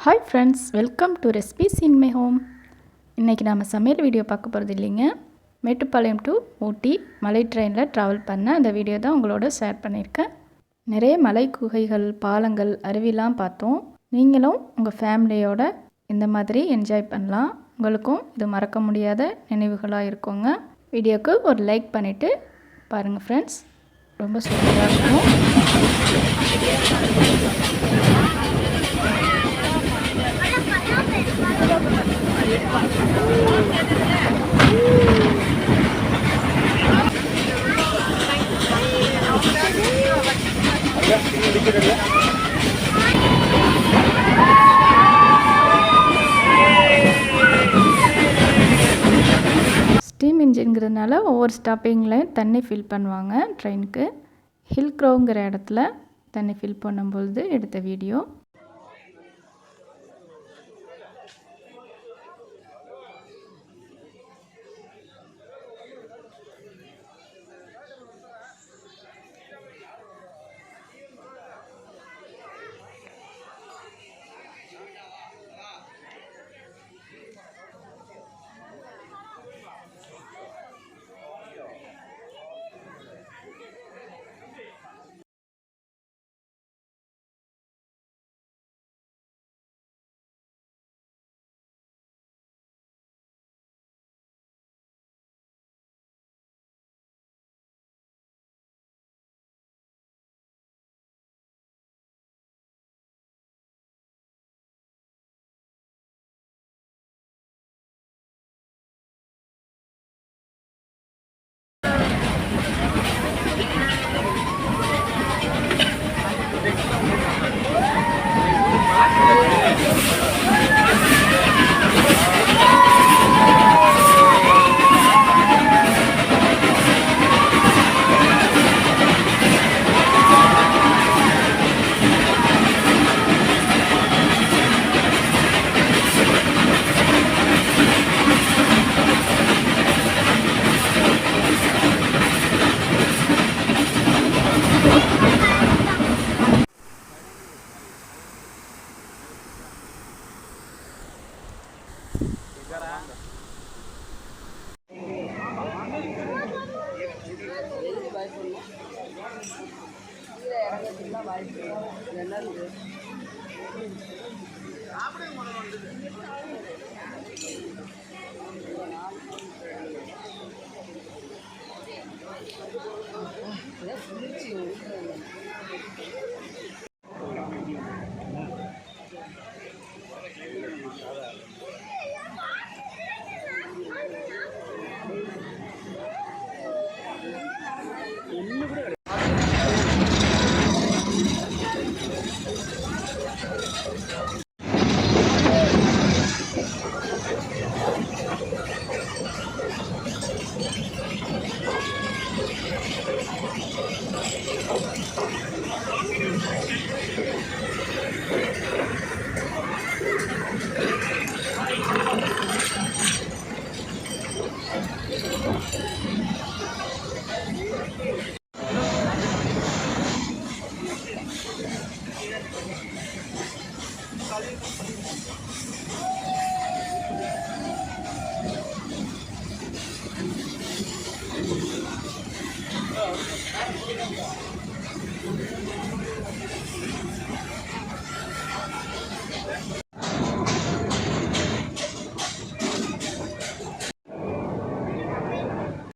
Hi friends, welcome to recipes in my home. இன்றைக்கி நம்ம சமையல் வீடியோ பார்க்க போகிறது இல்லைங்க. மேட்டுப்பாளையம் டு ஊட்டி மலை ட்ரெயினில் ட்ராவல் பண்ண அந்த வீடியோ தான் உங்களோட ஷேர் பண்ணியிருக்கேன். நிறைய மலை குகைகள், பாலங்கள், அருவிலாம் பார்த்தோம். நீங்களும் உங்கள் ஃபேமிலியோட இந்த மாதிரி என்ஜாய் பண்ணலாம். உங்களுக்கும் இது மறக்க முடியாத நினைவுகளாக இருக்குங்க. வீடியோவுக்கு ஒரு லைக் பண்ணிவிட்டு பாருங்கள் ஃப்ரெண்ட்ஸ், ரொம்ப சூப்பராக இருக்கும். ஸ்டீம் இன்ஜின்ங்கிறதுனால ஒவ்வொரு ஸ்டாப்பிங்லையும் தண்ணி ஃபில் பண்ணுவாங்க ட்ரெயினுக்கு. ஹில் க்ரோங்கிற இடத்துல தண்ணி ஃபில் பண்ணும்பொழுது எடுத்த வீடியோ.